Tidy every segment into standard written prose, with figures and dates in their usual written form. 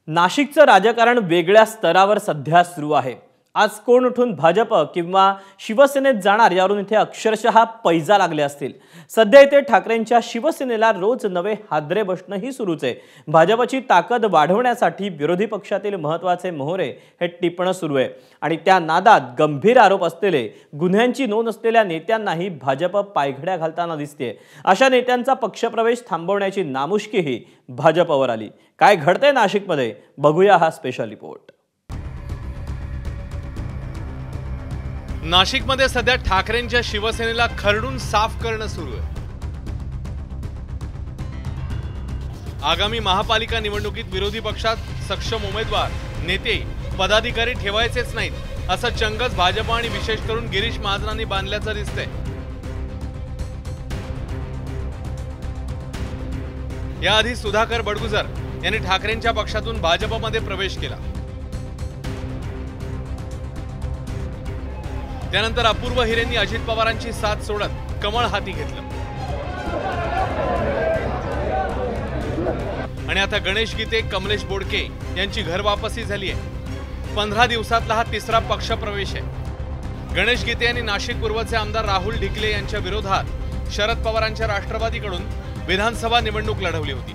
नाशिकचं राजकारण वेगळ्या स्तरावर सध्या सुरू आहे। आज कोण उठून भाजप किंवा शिवसेनेत जाणार यावरून इथे अक्षरशः पैजा लागले असतील। सध्या इथे ठाकरेंच्या शिवसेनेला रोज नवे हादरे बसणंही सुरूच आहे। भाजपची ताकद वाढवण्यासाठी विरोधी पक्षातील महत्त्वाचे मोहरे हे टिपणं सुरू आहे आणि त्या नादात गंभीर आरोप असलेले गुन्ह्यांची नोंद असलेल्या नेत्यांनाही भाजप पायघड्या घालताना दिसते। अशा नेत्यांचा पक्षप्रवेश थांबवण्याची नामुष्कीही भाजपवर आली। काय घडतंय नाशिकमध्ये बघूया हा स्पेशल रिपोर्ट। नाशिकमध्ये सध्या ठाकरेंच्या शिवसेनेला खरडून साफ करणं सुरू आहे। आगामी महापालिका निवडणुकीत विरोधी पक्षात सक्षम उमेदवार, नेते, पदाधिकारी ठेवायचेच नाहीत असं चंगच भाजप आणि विशेष करून गिरीश महाजनांनी बांधल्याचं दिसतंय। याआधी सुधाकर बडगुजर यांनी ठाकरेंच्या पक्षातून भाजपमध्ये प्रवेश केला। त्यानंतर अपूर्व हिरेंनी अजित पवारांची साथ सोडत कमळ हाती घेतलं आणि आता गणेश गीते, कमलेश बोडके यांची घर वापसी झाली आहे। 15 दिवसातला हा तिसरा पक्ष प्रवेश आहे। गणेश गीते यांनी नाशिक पूर्वचे आमदार राहुल ढिकले यांच्या विरोधात शरद पवारांच्या राष्ट्रवादीकडून विधानसभा निवडणूक लढवली होती।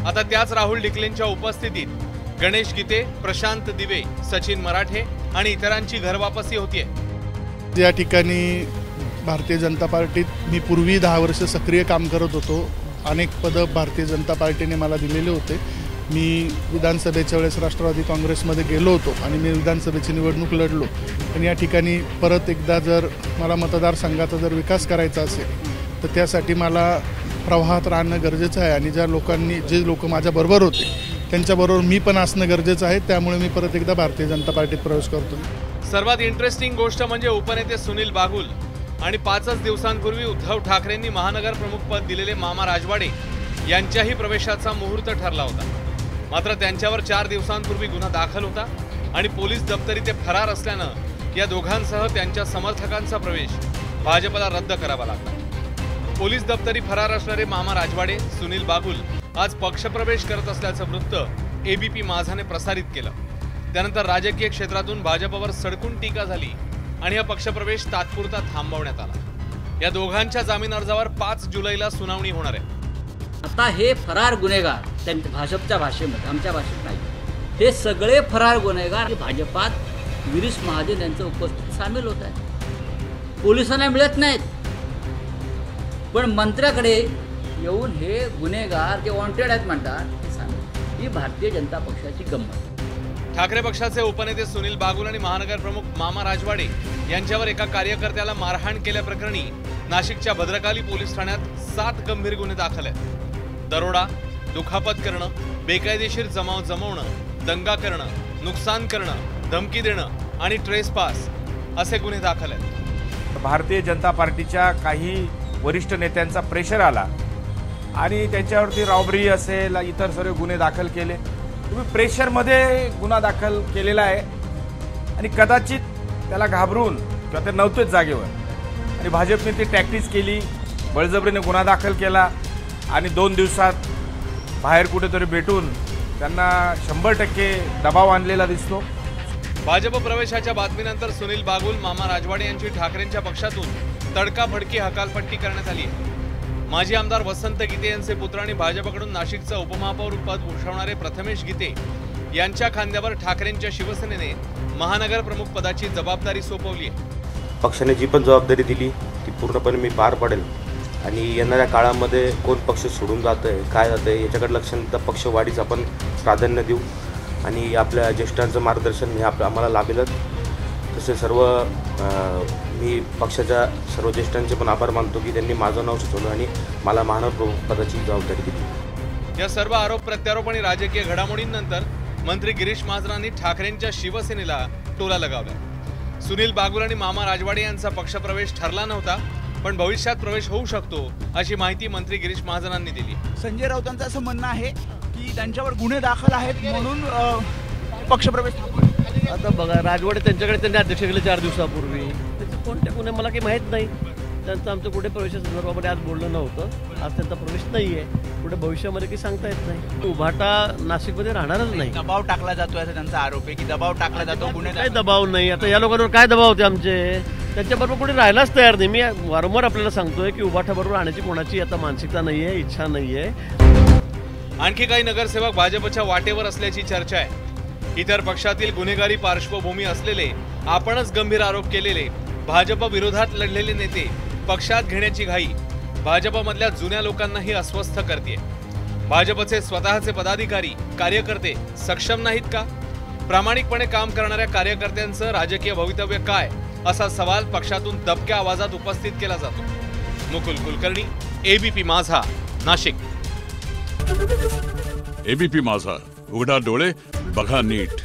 आता त्याच राहुल ढिकलेंच्या उपस्थितीत गणेश गीते, प्रशांत दिवे, सचिन मराठे आणि इतरांची घर वापसी होतीये। या ठिकाणी भारतीय जनता पार्टीत मी पूर्वी 10 वर्ष सक्रिय काम करत होतो। अनेक पदं भारतीय जनता पार्टीने मला दिलेले होते। मी विधानसभेच्या वेळेस राष्ट्रवादी काँग्रेसमध्ये गेलो होतो आणि मी विधानसभेची निवडणूक लढलो। पण या ठिकाणी परत एकदा जर मला मतदारसंघाचा जर विकास करायचा असेल तर त्यासाठी मला प्रवाहात राहणं गरजेचं आहे आणि जे लोक माझ्याबरोबर होते त्यांच्याबरोबर मी पण असणं गरजेचं आहे। त्यामुळे मी परत एकदा भारतीय जनता पार्टीत प्रवेश करतो। सर्वात इंटरेस्टिंग गोष्ट म्हणजे उपनेते सुनील बागुल आणि 5च दिवसांपूर्वी उद्धव ठाकरेंनी महानगर प्रमुख पद दिलेले मामा राजवाडे यांच्याही प्रवेशाचा मुहूर्त ठरला होता। मात्र त्यांच्यावर 4 दिवसांपूर्वी गुन्हा दाखल होता आणि पोलीस दप्तरी ते फरार असल्यानं या दोघांसह त्यांच्या समर्थकांचा प्रवेश भाजपला रद्द करावा लागला। पोलीस दप्तरी फरार असणारे मामा राजवाडे, सुनील बागुल आज पक्षप्रवेश करत असल्याचं वृत्त एबीपी माझाने प्रसारित केलं। त्यानंतर राजकीय क्षेत्रातून भाजपवर सडकून टीका झाली आणि हा पक्षप्रवेश तात्पुरता थांबवण्यात आला। या दोघांच्या जामीन अर्जावर 5 जुलैला सुनावणी होणार आहे। आता हे फरार गुन्हेगार त्यांच्या भाजपच्या भाषेमध्ये, आमच्या भाषेत नाही, हे सगळे फरार गुन्हेगार भाजपात गिरीश महाजन यांचं उपस्थित सामील होत आहे। पोलिसांना मिळत नाहीत पण मंत्र्याकडे येऊन हे गुन्हेगार जे वॉन्टेड आहेत म्हणतात ते सामील। ही भारतीय जनता पक्षाची गंमत। ठाकरे पक्षाचे उपनेते सुनील बागुल आणि महानगर प्रमुख मामा राजवाडे यांच्यावर एका कार्यकर्त्याला मारहाण केल्याप्रकरणी नाशिकच्या भद्रकाली पोलीस ठाण्यात 7 गंभीर गुन्हे दाखल आहेत। दरोडा, दुखापत करणं, बेकायदेशीर जमाव जमवणं, दंगा करणं, नुकसान करणं, धमकी देणं आणि ट्रेसपास असे गुन्हे दाखल आहेत। भारतीय जनता पार्टीच्या काही वरिष्ठ नेत्यांचा प्रेशर आला आणि त्याच्यावरती रॉबरी असेल, इतर सर्व गुन्हे दाखल केले। तुम्ही प्रेशरमध्ये गुन्हा दाखल केलेला आहे आणि कदाचित त्याला घाबरून किंवा ते नव्हतेच जागेवर आणि भाजपने ती टॅक्टिस केली, बळजबरीने गुन्हा दाखल केला आणि 2 दिवसात बाहेर कुठेतरी भेटून त्यांना 100% दबाव आणलेला दिसतो। भाजप प्रवेशाच्या बातमीनंतर सुनील बागुल, मामा राजवाडे यांची ठाकरेंच्या पक्षातून तडकाफडकी हकालपट्टी करण्यात आली आहे। माजी आमदार वसंत गीते यांचे पुत्र आणि भाजपकडून नाशिकचं उपमहापौर पद भूषवणारे प्रथमेश गीते यांच्या खांद्यावर ठाकरेंच्या शिवसेनेने महानगर प्रमुख पदाची जबाबदारी सोपवली आहे। पक्षाने जी पण जबाबदारी दिली ती पूर्णपणे मी पार पाडेल आणि येणाऱ्या काळामध्ये कोण पक्ष सोडून जातंय, काय जातंय याच्याकडे लक्ष न देता पक्षवाढीच आपण प्राधान्य देऊ आणि आपल्या ज्येष्ठांचं मार्गदर्शन हे आम्हाला लाभेलच। तसे सर्व मी पक्षाच्या सर्व ज्येष्ठांचे पण आभार मानतो की त्यांनी माझं नाव सुचवलं आणि मला महानगर प्रमुख पदाची जबाबदारी दिली। या सर्व आरोप प्रत्यारोप आणि राजकीय घडामोडींनंतर मंत्री गिरीश महाजनांनी ठाकरेंच्या शिवसेनेला टोला लगावला। सुनील बागुल आणि मामा राजवाडे यांचा पक्षप्रवेश ठरला नव्हता पण भविष्यात प्रवेश होऊ शकतो अशी माहिती मंत्री गिरीश महाजनांनी दिली। संजय राऊतांचं असं म्हणणं आहे की त्यांच्यावर गुन्हे दाखल आहेत म्हणून पक्षप्रवेश। आता बघा, राजवाडे त्यांच्याकडे त्यांनी अध्यक्ष केले 4 दिवसापूर्वी, त्याचे कोणत्या गुन्हे मला काही माहीत नाही। त्यांचं आमचं कुठे प्रवेशासंदर्भामध्ये आज बोलणं नव्हतं. आज त्यांचा प्रवेश नाही आहे. पुढे भविष्यामध्ये काही सांगता येत नाही. उभाटा नाशिकमध्ये राहणारच नाही. दबाव टाकला जातो असा त्यांचा आरोप आहे की दबाव टाकला जातो गुन्हे काय दबाव नाही. आता या लोकांवर काय दबाव होते आमचे? त्यांच्याबरोबर कोणी राहायलाच तयार नाही. मी वारंवार आपल्याला सांगतोय की उभाटाबरोबर राहण्याची कोणाची आता मानसिकता नाही आहे, इच्छा नाही आहे. आणखी काही नगरसेवक भाजपच्या वाटेवर असल्याची चर्चा आहे. इतर पक्षातील गुन्हेगारी पार्श्वभूमी असलेले, आपणच गंभीर आरोप केलेले, भाजप विरोधात लढलेले नेते पक्षात घेण्याची घाई भाजपमधल्या जुन्या लोकांनाही अस्वस्थ करते. भाजपचे स्वतःचे पदाधिकारी, कार्यकर्ते सक्षम नाहीत का? प्रामाणिकपणे काम करणाऱ्या कार्यकर्त्यांचं राजकीय भवितव्य काय, असा सवाल पक्षातून दबक्या आवाजात उपस्थित केला जातो. मुकुल कुलकर्णी, एबीपी माझा, नाशिक. एबीपी माझा, उघडा डोळे बघा नीट.